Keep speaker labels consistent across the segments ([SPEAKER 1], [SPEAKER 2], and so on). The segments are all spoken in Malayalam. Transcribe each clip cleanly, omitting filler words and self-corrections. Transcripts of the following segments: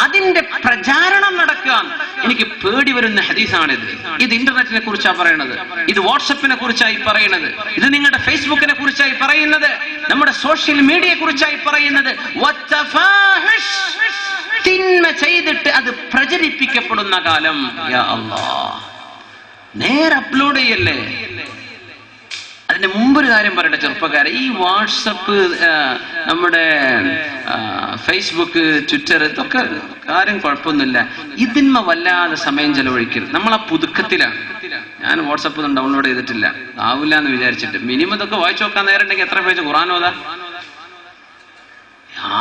[SPEAKER 1] അതിന്റെ പ്രചാരണം നടക്കുക. എനിക്ക് പേടി വരുന്ന ഹദീസാണിത്. ഇത് ഇന്റർനെറ്റിനെ കുറിച്ചാണ് പറയുന്നത്, ഇത് വാട്സപ്പിനെ കുറിച്ചായി പറയുന്നത്, ഇത് നിങ്ങളുടെ ഫേസ്ബുക്കിനെ കുറിച്ചായി പറയുന്നത്, നമ്മുടെ സോഷ്യൽ മീഡിയയെ കുറിച്ചായി പറയുന്നത്. തിന്മ ചെയ്തിട്ട് അത് പ്രചരിപ്പിക്കപ്പെടുന്ന കാലം. യാ അല്ലാഹ്, നേരെ അപ്ലോഡ് ചെയ്യല്ലേ. അതിന്റെ മുമ്പൊരു കാര്യം പറയട്ടെ ചെറുപ്പക്കാരെ, ഈ വാട്സപ്പ്, നമ്മുടെ ഫേസ്ബുക്ക്, ട്വിറ്റർ, ഇതൊക്കെ കാര്യം കുഴപ്പമൊന്നുമില്ല. ഇതിന്മ വല്ലാതെ സമയം ചെലവഴിക്കരുത്. നമ്മൾ ആ പുതുക്കത്തിലാണ്. ഞാൻ വാട്സപ്പ് ഒന്നും ഡൗൺലോഡ് ചെയ്തിട്ടില്ല, ആവില്ല എന്ന് വിചാരിച്ചിട്ട്. മിനിമം ഇതൊക്കെ വായിച്ചു നോക്കാൻ നേരം ഉണ്ടെങ്കിൽ എത്ര പേജ് ഖുർആനോതാ?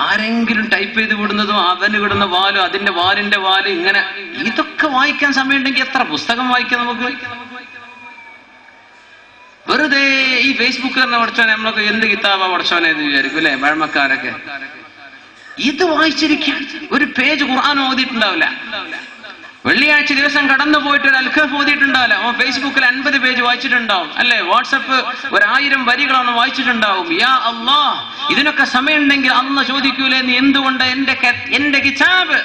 [SPEAKER 1] ആരെങ്കിലും ടൈപ്പ് ചെയ്ത് വിടുന്നതും അവന് വിടുന്ന വാലും അതിന്റെ വാലിന്റെ വാല്, ഇങ്ങനെ ഇതൊക്കെ വായിക്കാൻ സമയം ഉണ്ടെങ്കിൽ എത്ര പുസ്തകം വായിക്കാം നമുക്ക്? വെറുതെ ഈ ഫേസ്ബുക്ക് തന്നെ പഠിച്ചോനെ, നമ്മളൊക്കെ എന്ത് കിതാബാ പഠിച്ചോനെ എന്ന് വിചാരിക്കും അല്ലെ പഴമക്കാരൊക്കെ. ഇത് വായിച്ചിരിക്കാൻ ഒരു പേജ് ഖുർആൻ ഓതിയിട്ടുണ്ടാവില്ല. വെള്ളിയാഴ്ച ദിവസം കടന്നു പോയിട്ട് ഒരു അൽഖഫ് ഓതിയിട്ടുണ്ടാവില്ല. അവൻ ഫേസ്ബുക്കിൽ 50 പേജ് വായിച്ചിട്ടുണ്ടാവും അല്ലെ. വാട്സപ്പ് 1000 വരികളാണ് വായിച്ചിട്ടുണ്ടാവും. യാ അല്ലാഹ്, ഇതിനൊക്കെ സമയം ഉണ്ടെങ്കിൽ അള്ളാ ചോദിക്കൂലേ, നീ എന്തുകൊണ്ട് എന്റെ കിതാബ്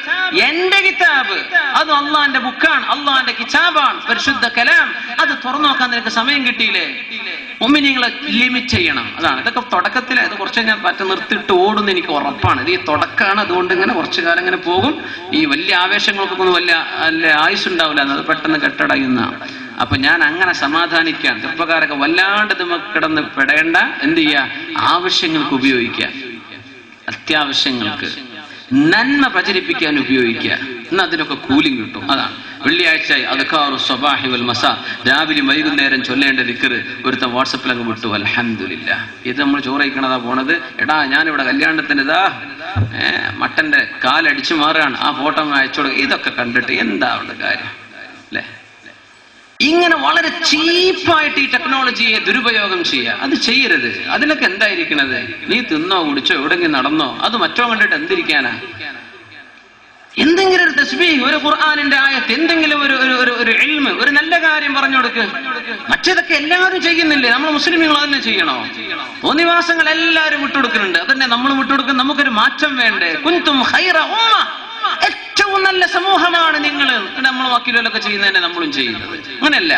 [SPEAKER 1] അത് അള്ളാന്റെ ബുക്കാണ്, അള്ളാന്റെ കിതാബാണ്, പരിശുദ്ധ കലാം, അത് തുറന്നു നോക്കാൻ നിനക്ക് സമയം കിട്ടിയില്ലേ? മുഅ്മിനീങ്ങളെ ലിമിറ്റ് ചെയ്യണം. അതാണ് ഇതൊക്കെ തുടക്കത്തിൽ. ഇത് കുറച്ച് ഞാൻ നിർത്തിയിട്ട് ഓടുന്ന എനിക്ക് ഉറപ്പാണ്. ഇത് ഈ തുടക്കമാണ്, അതുകൊണ്ട് ഇങ്ങനെ കുറച്ചു കാലം ഇങ്ങനെ പോകും. ഈ വലിയ ആവേശങ്ങൾക്കൊക്കെ ഒന്നും വലിയ ആയുസ്സുണ്ടാവില്ല, അത് പെട്ടെന്ന് കെട്ടടയുന്ന. അപ്പൊ ഞാൻ അങ്ങനെ സമാധാനിക്കാൻ, ചെറുപ്പക്കാരൊക്കെ വല്ലാണ്ട് കിടന്ന് പെടേണ്ട. എന്ത് ചെയ്യുക? ആവശ്യങ്ങൾക്ക് ഉപയോഗിക്കുക, അത്യാവശ്യങ്ങൾക്ക് നന്മ പ്രചരിപ്പിക്കാൻ ഉപയോഗിക്കുക. എന്നാൽ അതിനൊക്കെ കൂലിംഗ് കിട്ടും. അതാണ് വെള്ളിയാഴ്ച അദ്കാറു സ്വബാഹി വൽ മസാ, രാവിലെ വൈകുന്നേരം ചൊല്ലേണ്ട ദിക്ർ ഒരുത്തൻ വാട്സപ്പിൽ അങ്ങ് വിട്ടു. അൽഹംദുലില്ലാഹ്. ഇത് നമ്മൾ ചോറ് കഴിക്കണതാ പോണത്. എടാ ഞാനിവിടെ കല്യാണത്തിന് ഇതാ മട്ടന്റെ കാലടിച്ചു മാറുകയാണ്, ആ ഫോട്ടോ അയച്ചോടുക. ഇതൊക്കെ കണ്ടിട്ട് എന്താ അവരുടെ കാര്യം അല്ലെ? ഇങ്ങനെ വളരെ ചീപ്പായിട്ട് ഈ ടെക്നോളജിയെ ദുരുപയോഗം ചെയ്യുക, അത് ചെയ്യരുത്. അതിലൊക്കെ എന്തായിരിക്കണത്? നീ തിന്നോ കുടിച്ചോ എവിടെങ്കിലും നടന്നോ, അത് മറ്റോ കണ്ടിട്ട് എന്തിരിക്കാനാ? എന്തെങ്കിലും ഒരു തസ്ബീഹ്, ഒരു ഖുർആനിന്റെ ആയത്ത്, എന്തെങ്കിലും ഒരു ഇൽമ്, ഒരു നല്ല കാര്യം പറഞ്ഞു കൊടുക്ക്. മറ്റേതൊക്കെ എല്ലാവരും ചെയ്യുന്നില്ലേ? നമ്മൾ മുസ്ലിമുകൾ അതന്നെ ചെയ്യണോ? തോന്നിവാസങ്ങൾ എല്ലാവരും വിട്ടുകൊടുക്കുന്നുണ്ട്, അതന്നെ നമ്മൾ വിട്ടുകൊടുക്കും. നമുക്കൊരു മാറ്റം വേണ്ടേ? കുൻതും ഖൈറ ഉമ്മ, ഏറ്റവും നല്ല സമൂഹമാണ് നിങ്ങൾ. നമ്മൾ ബാക്കിയുള്ളവരൊക്കെ ചെയ്യുന്നതന്നെ നമ്മളും ചെയ്യുന്നത്. അങ്ങനെയല്ല.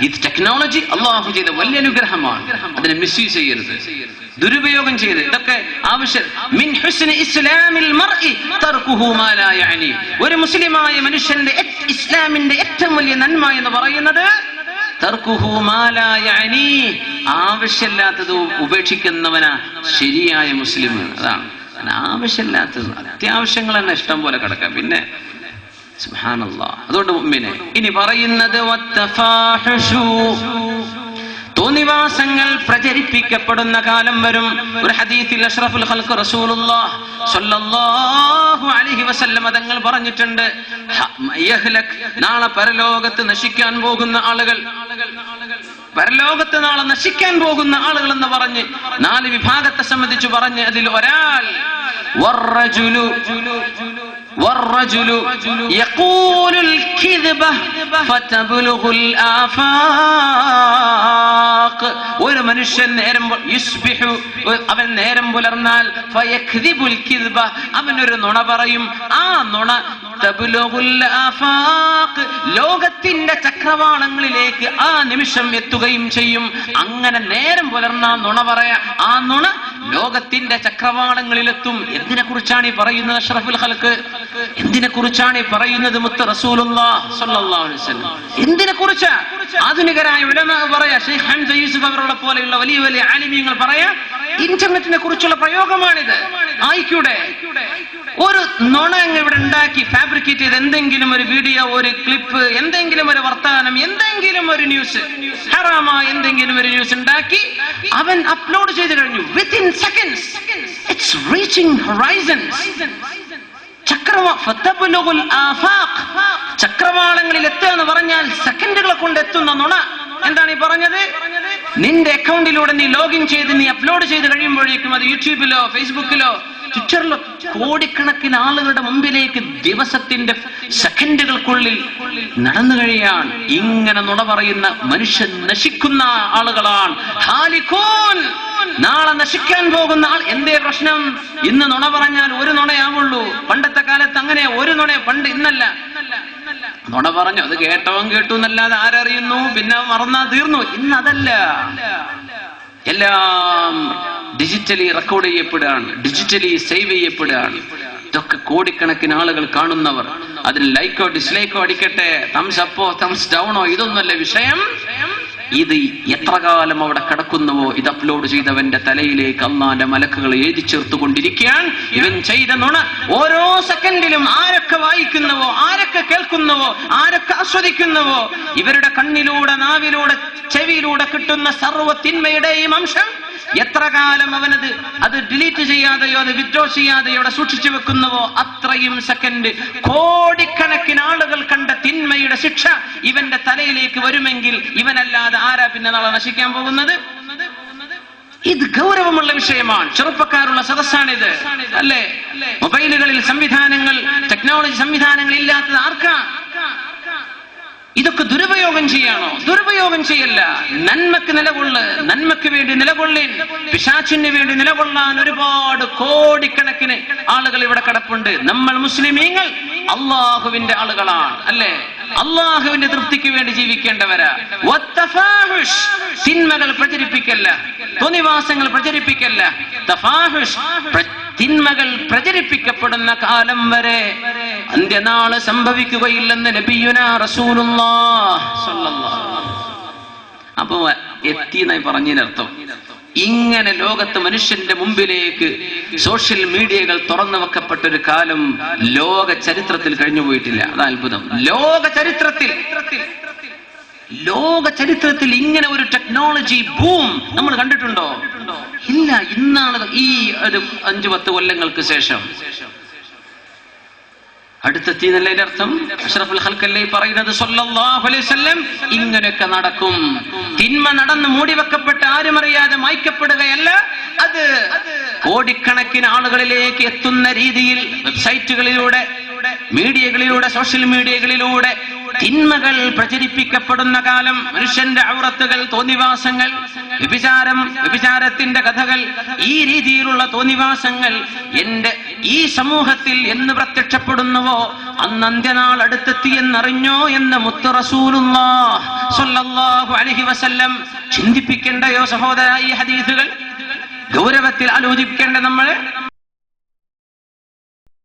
[SPEAKER 1] ഇത് ടെക്നോളജി അള്ളാഹു ചെയ്ത വലിയ അനുഗ്രഹമാണ്. അതിനെ മിസ്യൂസ് ചെയ്യരുത്, ദുരുപയോഗം ചെയ്ത്. ഇതൊക്കെ ആവശ്യം. മിൻ ഹുസ്നി ഇസ്ലാമിൽ മർഇ തർകുഹു മാ ലാ യഅനി. ഒരു മുസ്ലിമായ മനുഷ്യന്റെ ഇസ്ലാമിന്റെ ഏറ്റവും വലിയ നന്മ എന്ന് പറയുന്നത് തർകുഹു മാ ലാ യഅനി, ആവശ്യമില്ലാത്തത് ഉപേക്ഷിക്കുന്നവനാ ശരിയായ മുസ്ലിം. അതാണ് ആവശ്യമില്ലാത്തത്. അത്യാവശ്യങ്ങൾ തന്നെ ഇഷ്ടം പോലെ കിടക്കാം. പിന്നെ സുബ്ഹാനല്ലാഹ്. അതുകൊണ്ട് മുഅ്മിനെ ഇനി പറയുന്നത് വത്തഫാഹുഷു, തോന്നിവാസങ്ങൾ പ്രചരിപ്പിക്കപ്പെടുന്ന കാലം വരും. ഒരു ഹദീസിൽ അഷ്റഫുൽ ഖൽഖ് റസൂലുള്ളാഹ് സ്വല്ലല്ലാഹു അലൈഹി വസല്ലം തങ്ങൾ പറഞ്ഞിട്ടുണ്ട്, യഹ്ലക്, നാളെ പരലോകത്ത് നശിക്കാൻ പോകുന്ന ആളുകൾ, പരലോകത്ത് നാളെ നശിക്കാൻ പോകുന്ന ആളുകൾ എന്ന് പറഞ്ഞ് 4 വിഭാഗത്തെ സംബന്ധിച്ച് പറഞ്ഞ് അതിൽ ഒരാൾ والرجل يقول الكذبة فتبلغ الآفاق. ഒരു മനുഷ്യൻ അവൻ നേരം പുലർന്നാൽ ഫയക്ദിബുൽ കിദ്ബ, അവൻ ഒരു നുണ പറയും. ആ നുണ തബ്ലുഗുൽ ആഫാഖ്, ലോകത്തിന്റെ ചക്രവാളങ്ങളിലേക്ക് ആ നിമിഷം എത്തുകയും ചെയ്യും. അങ്ങനെ നേരം പുലർന്ന നുണ പറയാ, ആ നുണ ലോകത്തിന്റെ ചക്രവാളങ്ങളിലെത്തും. എന്തിനെ കുറിച്ചാണ് ഈ പറയുന്നത് അഷ്റഫുൽ ഖൽഖ്? എന്തിനെ കുറിച്ചാണ് ഈ പറയുന്നത് മുത്ത് റസൂലുള്ളാഹി സ്വല്ലല്ലാഹു അലൈഹി വസല്ലം? എന്തിനെ കുറിച്ചാ? ആധുനികരായ ഉലമാ പറയാ, ഷെയ്ഖ് ഹംസ യൂസുഫ് അവരുടെ പോലെയുള്ള വലിയ വലിയ ആലിമീങ്ങൾ പറയാ, ഇന്റർനെറ്റിനെ കുറിച്ചുള്ള പ്രയോഗമാണിത്. ആയിക്കൂടെ ഒരു നുണ ഇവിടെ ഉണ്ടാക്കി ഫാബ്രിക്കേറ്റ് ചെയ്ത് എന്തെങ്കിലും ഒരു വീഡിയോ, ഒരു ക്ലിപ്പ്, എന്തെങ്കിലും ഒരു വർത്തമാനം, എന്തെങ്കിലും ഒരു ന്യൂസ്, ഹറാമായ എന്തെങ്കിലും ഒരു ന്യൂസ് ഉണ്ടാക്കി അവൻ അപ്ലോഡ് ചെയ്ത് കഴിഞ്ഞു. Within seconds it's reaching horizons. ചക്രവാളങ്ങളിൽ എത്തുക എന്ന് പറഞ്ഞാൽ സെക്കൻഡുകളെ കൊണ്ട് എത്തുന്ന നുണ എന്താണ് ഈ പറഞ്ഞത്? നിന്റെ അക്കൗണ്ടിലൂടെ നീ ലോഗിൻ ചെയ്ത് നീ അപ്ലോഡ് ചെയ്ത് കഴിയുമ്പോഴേക്കും അത് യൂട്യൂബിലോ ഫേസ്ബുക്കിലോ ട്വിറ്ററിലോ കോടിക്കണക്കിന് ആളുകളുടെ മുമ്പിലേക്ക് ദിവസത്തിന്റെ സെക്കൻഡുകൾക്കുള്ളിൽ നടന്നു കഴിയാൻ. ഇങ്ങനെ നുണ പറയുന്ന മനുഷ്യൻ നശിക്കുന്ന ആളുകളാണ്. ഹാലികൂൻ, നാളെ നശിക്കാൻ പോകുന്ന ആൾ. എന്തേ പ്രശ്നം? ഇന്ന് നുണ പറഞ്ഞാൽ ഒരു നുണയാവുള്ളൂ. പണ്ടത്തെ കാലത്ത് അങ്ങനെ ഒരു നുണ, പണ്ട് ഇന്നല്ല. നുണ പറഞ്ഞു, അത് കേട്ടവൻ കേട്ടു എന്നല്ലാതെ ആരറിയുന്നു, പിന്നെ മറന്നാ തീർന്നു. ഇന്നതല്ല, എല്ലാം ഡിജിറ്റലി റെക്കോർഡ് ചെയ്യപ്പെടുകയാണ്, ഡിജിറ്റലി സേവ് ചെയ്യപ്പെടുകയാണ്. ഇതൊക്കെ കോടിക്കണക്കിന് ആളുകൾ കാണുന്നവർ. അതിന് ലൈക്കോ ഡിസ്ലൈക്കോ അടിക്കട്ടെ, തംസ് അപ്പോ തംസ് ഡൗണോ, ഇതൊന്നുമല്ല വിഷയം. ഇത് എത്ര കാലം അവിടെ കിടക്കുന്നുവോ ഇത് അപ്ലോഡ് ചെയ്തവന്റെ തലയിലേക്ക് അല്ലാഹുവിന്റെ മലക്കുകൾ എഴുതി ചേർത്തുകൊണ്ടിരിക്കുകയാണ്. ഇവൻ ചെയ്ത നുണ ഓരോ സെക്കൻഡിലും ആരൊക്കെ വായിക്കുന്നുവോ, ആരൊക്കെ കേൾക്കുന്നുവോ, ആരൊക്കെ ആസ്വദിക്കുന്നുവോ, ഇവരുടെ കണ്ണിലൂടെ, നാവിലൂടെ, ചെവിയിലൂടെ കിട്ടുന്ന സർവ്വ തിന്മയുടെയും അംശം എത്ര കാലം അവനത് അത് ഡിലീറ്റ് ചെയ്യാതെയോ അത് വിത്ഡ്രോ ചെയ്യാതെയോ അവിടെ സൂക്ഷിച്ചു വെക്കുന്നുവോ അത്രയും സെക്കൻഡ് കോടിക്കണക്കിന് ആളുകൾ കണ്ട തിന്മയുടെ ശിക്ഷ ഇവന്റെ തലയിലേക്ക് വരുമെങ്കിൽ ഇവനല്ലാതെ ആരാ പിന്നെ നാളെ നശിക്കാൻ പോകുന്നത്? ഇത് ഗൗരവമുള്ള വിഷയമാണ്. ചെറുപ്പക്കാരുള്ള സദസ്സാണിത്, അല്ലേ? മൊബൈലുകളിൽ സംവിധാനങ്ങൾ, ടെക്നോളജി സംവിധാനങ്ങൾ ഇല്ലാത്തത് ആർക്കാ? ഇതൊക്കെ ദുരുപയോഗം ചെയ്യാണോ? ദുരുപയോഗം ചെയ്യല്ല. നന്മക്ക് നിലകൊള്ള്, നന്മക്ക് വേണ്ടി നിലകൊള്ളിൻ. പിശാചിന് വേണ്ടി നിലകൊള്ളാൻ ഒരുപാട് കോടിക്കണക്കിന് ആളുകൾ ഇവിടെ കിടപ്പുണ്ട്. നമ്മൾ മുസ്ലിമീങ്ങൾ അള്ളാഹുവിന്റെ ആളുകളാണ്, അല്ലേ? അള്ളാഹുവിന്റെ തൃപ്തിക്ക് വേണ്ടി ജീവിക്കേണ്ടവരാ. തിന്മകൾ പ്രചരിപ്പിക്കല്ല, തോന്നിവാസങ്ങൾ പ്രചരിപ്പിക്കല്ല. തഫാഹുഷ്, തിന്മകൾ പ്രചരിപ്പിക്കപ്പെടുന്ന കാലം വരെ അന്ത്യനാള് സംഭവിക്കുകയില്ലെന്ന് നബിയുനാ റസൂലുള്ളാഹ് സ്വല്ലല്ലാഹു അലൈഹി വസല്ലം. അപ്പൊ എത്തിയെന്നായി പറഞ്ഞതിനർത്ഥം ഇങ്ങനെ ലോകത്ത് മനുഷ്യന്റെ മുമ്പിലേക്ക് സോഷ്യൽ മീഡിയകൾ തുറന്നു വെക്കപ്പെട്ടൊരു കാലം ലോക ചരിത്രത്തിൽ കഴിഞ്ഞു പോയിട്ടില്ല. അത് അത്ഭുതം. ലോക ചരിത്രത്തിൽ ഇങ്ങനെ ഒരു ടെക്നോളജി ബൂം നമ്മൾ കണ്ടിട്ടുണ്ടോ? ഇല്ല. ഇന്നാണ് ഈ ഒരു 5-10 കൊല്ലങ്ങൾക്ക് ശേഷം അടുത്തെത്തിയെന്നല്ലേ അർത്ഥം? അഷ്റഫുൽ ഖൽഖല്ലേ പറയുന്നത് സ്വല്ലല്ലാഹു അലൈഹി വസല്ലം. ഇങ്ങനെയൊക്കെ നടക്കും. തിന്മ നടന്ന് മൂടിവെക്കപ്പെട്ട് ആരും അറിയാതെ മായ്ക്കപ്പെടുകയല്ല, അത് കോടിക്കണക്കിന് ആളുകളിലേക്ക് എത്തുന്ന രീതിയിൽ വെബ്സൈറ്റുകളിലൂടെ, മീഡിയകളിലൂടെ, സോഷ്യൽ മീഡിയകളിലൂടെ തിന്മകൾ പ്രചരിപ്പിക്കപ്പെടുന്ന കാലം. മനുഷ്യന്റെ ഔറത്തുകൾ, തോന്നിവാസങ്ങൾ, വ്യഭിചാരത്തിന്റെ കഥകൾ, ഈ രീതിയിലുള്ള തോന്നിവാസങ്ങൾ ഈ സമൂഹത്തിൽ എന്ന് പ്രത്യക്ഷപ്പെടുന്നുവോ അന്ന് അന്ത്യനാൾ അടുത്തെത്തിയെന്നറിഞ്ഞോ എന്ന് മുത്ത് റസൂലുള്ളാഹ് സ്വല്ലല്ലാഹു അലൈഹി വസല്ലം. ചിന്തിപ്പിക്കേണ്ടയോ സഹോദരാ ഈ ഹദീസുകൾ? ഗൗരവത്തിൽ ആലോചിക്കേണ്ട നമ്മൾ.